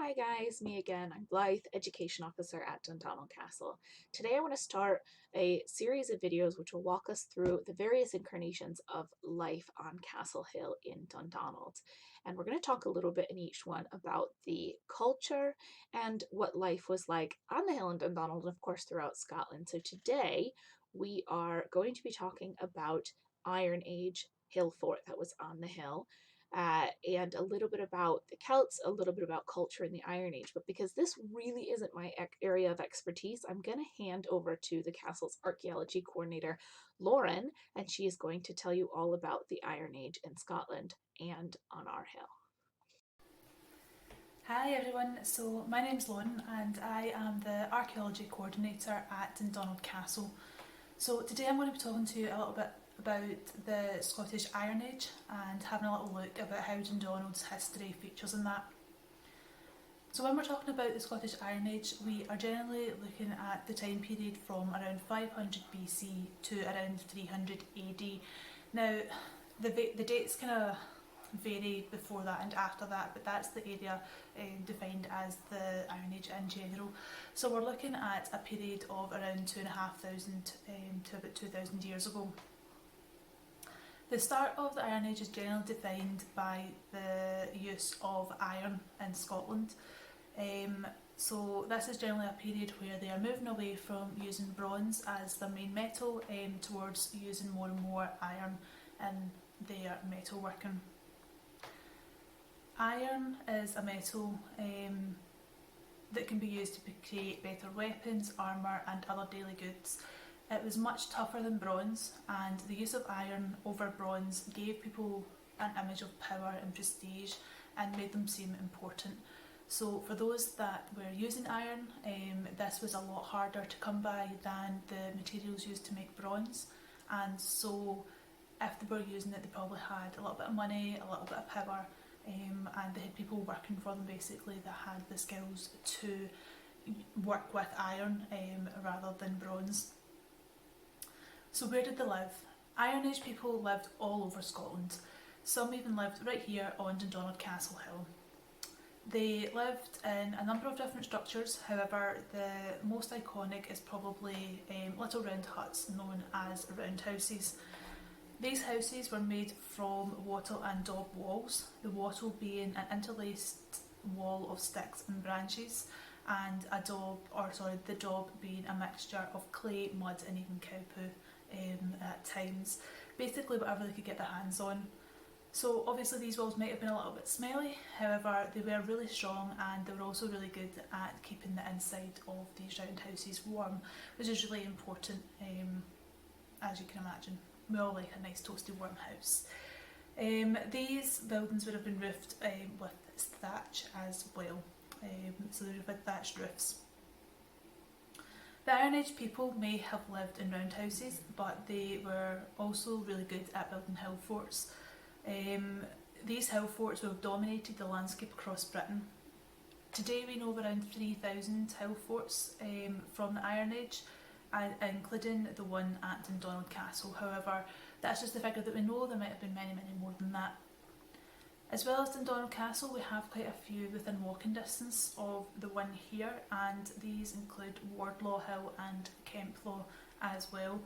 Hi guys, me again. I'm Blythe, Education Officer at Dundonald Castle. Today I want to start a series of videos which will walk us through the various incarnations of life on Castle Hill in Dundonald. And we're going to talk a little bit in each one about the culture and what life was like on the hill in Dundonald and of course throughout Scotland. So today we are going to be talking about Iron Age Hillfort that was on the hill and a little bit about the Celts, a little bit about culture in the Iron Age. But because this really isn't my area of expertise, I'm going to hand over to the castle's archaeology coordinator, Lauren, and she is going to tell you all about the Iron Age in Scotland and on our hill. Hi everyone, so my name's Lauren and I am the archaeology coordinator at Dundonald Castle. So today I'm going to be talking to you a little bit about the Scottish Iron Age and having a little look about how Dundonald's history features in that. So when we're talking about the Scottish Iron Age, we are generally looking at the time period from around 500 BC to around 300 AD. Now the dates kind of vary before that and after that, but that's the area defined as the Iron Age in general. So we're looking at a period of around 2,500 to about 2,000 years ago. The start of the Iron Age is generally defined by the use of iron in Scotland. So this is generally a period where they are moving away from using bronze as their main metal towards using more and more iron in their metalworking. Iron is a metal that can be used to create better weapons, armour and other daily goods. It was much tougher than bronze, and the use of iron over bronze gave people an image of power and prestige and made them seem important. So for those that were using iron, this was a lot harder to come by than the materials used to make bronze, and so if they were using it they probably had a little bit of money, a little bit of power, and they had people working for them basically that had the skills to work with iron rather than bronze. So where did they live? Iron Age people lived all over Scotland. Some even lived right here on Dundonald Castle Hill. They lived in a number of different structures, however the most iconic is probably little round huts known as roundhouses. These houses were made from wattle and daub walls, the wattle being an interlaced wall of sticks and branches, and the daub being a mixture of clay, mud and even cow poo at times. Basically whatever they could get their hands on. So obviously these walls might have been a little bit smelly, however they were really strong and they were also really good at keeping the inside of these roundhouses warm, which is really important as you can imagine. We all like a nice toasty warm house. These buildings would have been roofed with thatch as well, so they would have had thatched roofs. The Iron Age people may have lived in roundhouses, but they were also really good at building hill forts. These hill forts would have dominated the landscape across Britain. Today we know of around 3,000 hill forts from the Iron Age, including the one at Dundonald Castle. However, that's just the figure that we know. There might have been many more than that. As well as Dundonald Castle, we have quite a few within walking distance of the one here, and these include Wardlaw Hill and Kemplaw as well.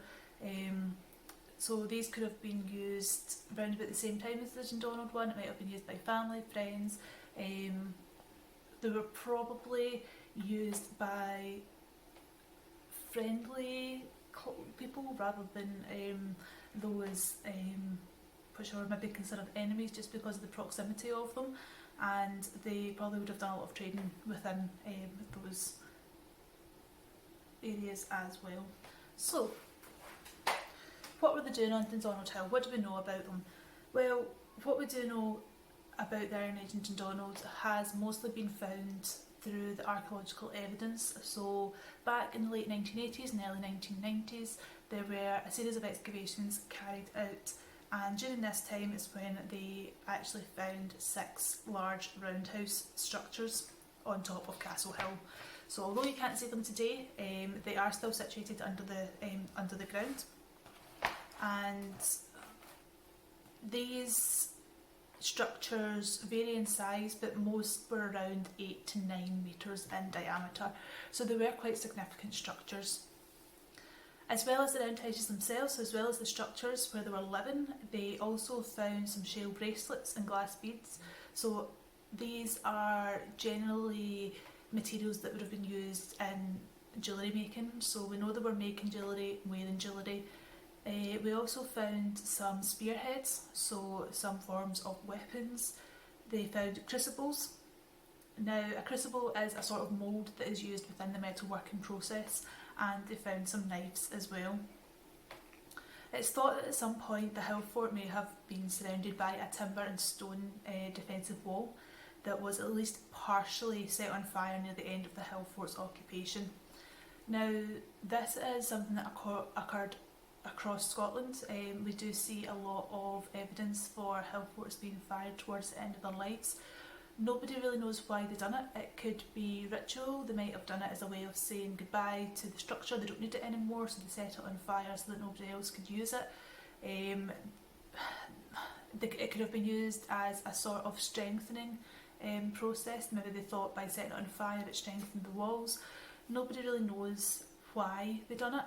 So these could have been used around about the same time as the Dundonald one. It might have been used by family, friends. They were probably used by friendly people rather than those which are maybe considered enemies just because of the proximity of them, and they probably would have done a lot of trading within those areas as well. So what were they doing on Dundonald Hill? What do we know about them? Well, what we do know about the Iron Age in Dundonald has mostly been found through the archaeological evidence. So back in the late 1980s and early 1990s there were a series of excavations carried out, and during this time is when they actually found 6 large roundhouse structures on top of Castle Hill. So although you can't see them today, they are still situated under the ground, and these structures vary in size, but most were around 8 to 9 metres in diameter, so they were quite significant structures. As well as the roundhouses themselves, as well as the structures where they were living, they also found some shell bracelets and glass beads. So these are generally materials that would have been used in jewellery making, so we know they were making jewellery, wearing jewellery. We also found some spearheads, so some forms of weapons. They found crucibles. Now, a crucible is a sort of mould that is used within the metal working process, and they found some knives as well. It's thought that at some point the Hillfort may have been surrounded by a timber and stone defensive wall that was at least partially set on fire near the end of the Hillfort's occupation. Now, this is something that occurred across Scotland. We do see a lot of evidence for Hillforts being fired towards the end of their lives. Nobody really knows why they done it. It could be ritual. They might have done it as a way of saying goodbye to the structure. They don't need it anymore, so they set it on fire so that nobody else could use it. It could have been used as a sort of strengthening process. Maybe they thought by setting it on fire it strengthened the walls. Nobody really knows why they done it.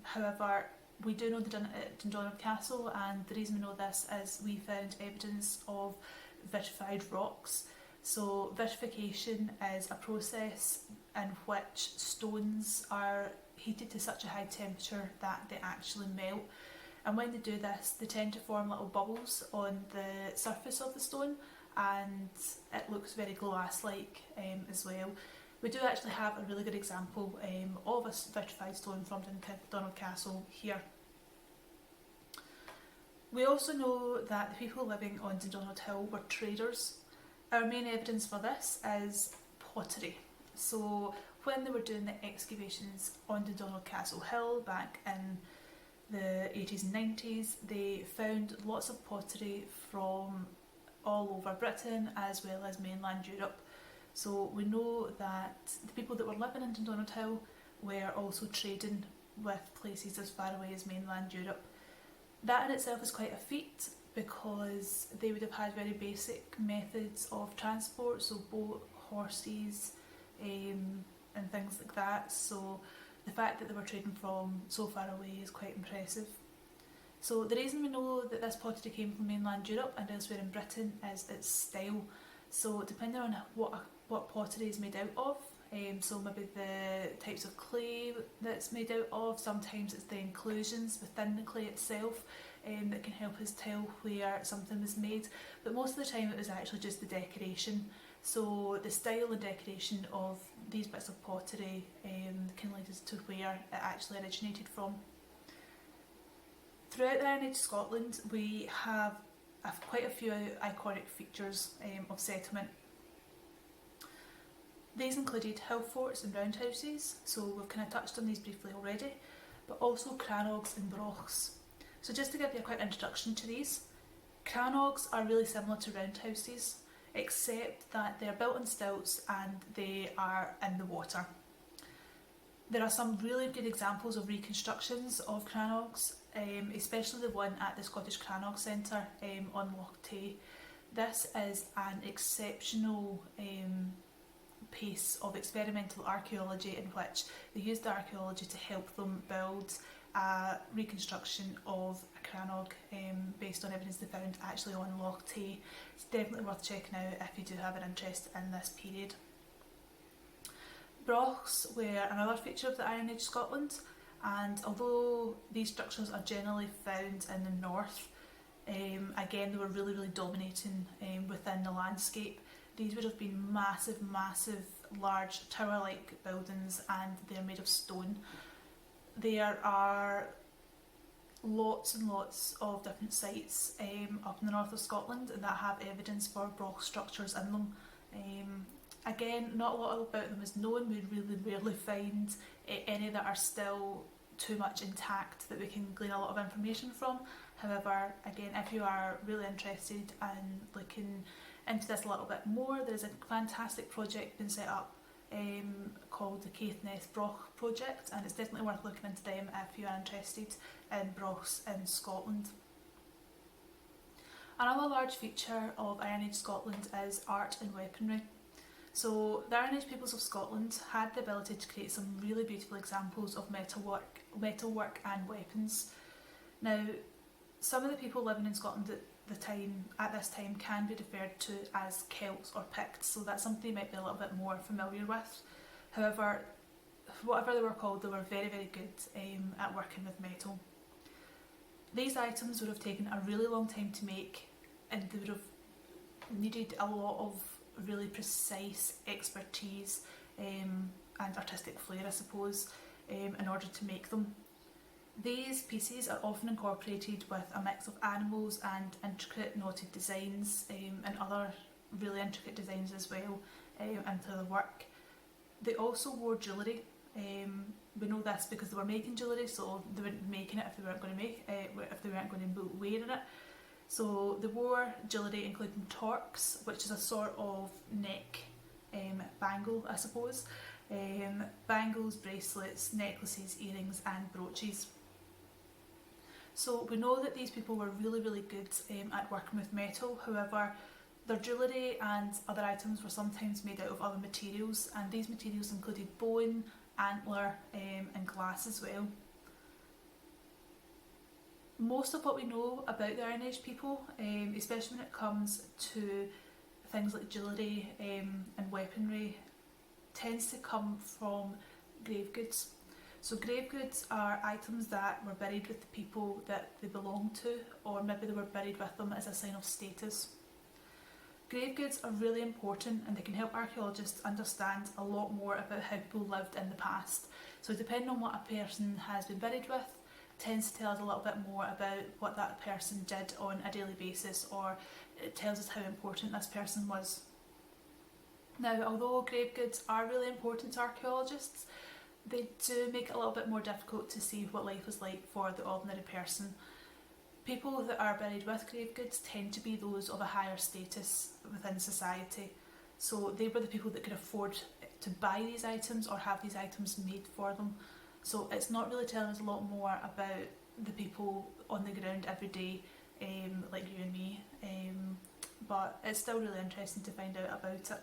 However, we do know they done it at Dundonald Castle, and the reason we know this is we found evidence of vitrified rocks. So vitrification is a process in which stones are heated to such a high temperature that they actually melt, and when they do this they tend to form little bubbles on the surface of the stone, and it looks very glass-like as well. We do actually have a really good example of a vitrified stone from Dundonald Castle here. We also know that the people living on Dundonald Hill were traders. Our main evidence for this is pottery. So when they were doing the excavations on Dundonald Castle Hill back in the 80s and 90s, they found lots of pottery from all over Britain as well as mainland Europe. So we know that the people that were living in Dundonald Hill were also trading with places as far away as mainland Europe. That in itself is quite a feat because they would have had very basic methods of transport, so boat, horses, and things like that. So the fact that they were trading from so far away is quite impressive. So the reason we know that this pottery came from mainland Europe and elsewhere in Britain is its style. So depending on what pottery is made out of, so maybe the types of clay that it's made out of, sometimes it's the inclusions within the clay itself that can help us tell where something was made, but most of the time it was actually just the decoration. So the style and decoration of these bits of pottery can lead us to where it actually originated from. Throughout the Iron Age Scotland we have quite a few iconic features of settlement. These included hill forts and roundhouses, so we've kind of touched on these briefly already, but also crannogs and brochs. So just to give you a quick introduction to these, crannogs are really similar to roundhouses, except that they're built on stilts and they are in the water. There are some really good examples of reconstructions of crannogs, especially the one at the Scottish Crannog Centre on Loch Tay. This is an exceptional piece of experimental archaeology in which they used the archaeology to help them build a reconstruction of a crannog based on evidence they found actually on Loch Tay. It's definitely worth checking out if you do have an interest in this period. Brochs were another feature of the Iron Age Scotland, and although these structures are generally found in the north, again they were really dominating within the landscape. These would have been massive, large tower-like buildings, and they're made of stone. There are lots and lots of different sites up in the north of Scotland that have evidence for broch structures in them. Again, not a lot about them is known. We really rarely find any that are still too much intact that we can glean a lot of information from. However, again, if you are really interested in looking into this a little bit more, there's a fantastic project been set up called the Caithness Broch Project, and it's definitely worth looking into them if you are interested in brochs in Scotland. Another large feature of Iron Age Scotland is art and weaponry. So the Iron Age peoples of Scotland had the ability to create some really beautiful examples of metalwork and weapons. Now, some of the people living in Scotland at this time can be referred to as Celts or Picts, so that's something you might be a little bit more familiar with. However, whatever they were called, they were very, very good at working with metal. These items would have taken a really long time to make, and they would have needed a lot of really precise expertise and artistic flair, I suppose, in order to make them. These pieces are often incorporated with a mix of animals and intricate knotted designs and other really intricate designs as well into the work. They also wore jewellery. We know this because they were making jewellery, so they wouldn't be making it if they weren't going to if they weren't going to be wearing it. So they wore jewellery including torques, which is a sort of neck bangle, I suppose. Bangles, bracelets, necklaces, earrings and brooches. So we know that these people were really, really good at working with metal. However, their jewellery and other items were sometimes made out of other materials, and these materials included bone, antler and glass as well. Most of what we know about the Iron Age people, especially when it comes to things like jewellery and weaponry, tends to come from grave goods. So grave goods are items that were buried with the people that they belonged to, or maybe they were buried with them as a sign of status. Grave goods are really important, and they can help archaeologists understand a lot more about how people lived in the past. So depending on what a person has been buried with, tends to tell us a little bit more about what that person did on a daily basis, or it tells us how important this person was. Now, although grave goods are really important to archaeologists, they do make it a little bit more difficult to see what life was like for the ordinary person. People that are buried with grave goods tend to be those of a higher status within society. So they were the people that could afford to buy these items or have these items made for them. So it's not really telling us a lot more about the people on the ground every day, like you and me, but it's still really interesting to find out about it.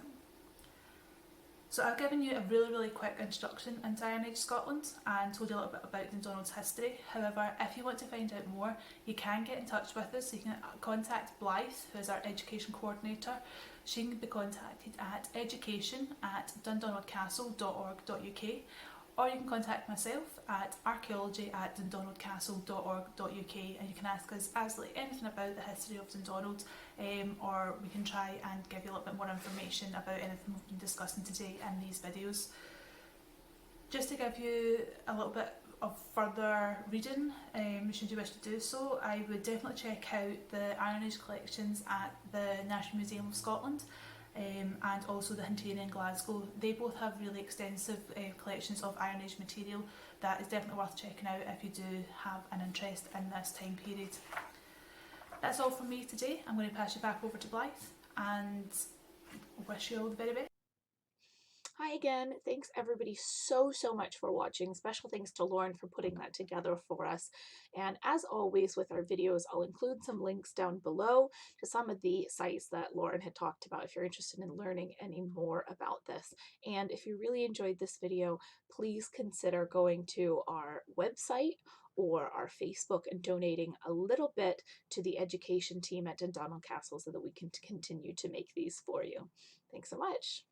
So I've given you a really, really quick introduction into Iron Age Scotland and told you a little bit about Dundonald's history. However, if you want to find out more, you can get in touch with us. You can contact Blythe, who is our education coordinator. She can be contacted at education@dundonaldcastle.org.uk, or you can contact myself at archaeology@dundonaldcastle.org.uk, and you can ask us absolutely anything about the history of Dundonald, or we can try and give you a little bit more information about anything we've been discussing today in these videos. Just to give you a little bit of further reading, should you wish to do so, I would definitely check out the Iron Age collections at the National Museum of Scotland. And also the Hinterian in Glasgow. They both have really extensive collections of Iron Age material that is definitely worth checking out if you do have an interest in this time period. That's all from me today. I'm going to pass you back over to Blythe and wish you all the very best. Hi again. Thanks everybody so much for watching. Special thanks to Lauren for putting that together for us. And as always with our videos, I'll include some links down below to some of the sites that Lauren had talked about if you're interested in learning any more about this. And if you really enjoyed this video, please consider going to our website or our Facebook and donating a little bit to the education team at Dundonald Castle so that we can continue to make these for you. Thanks so much.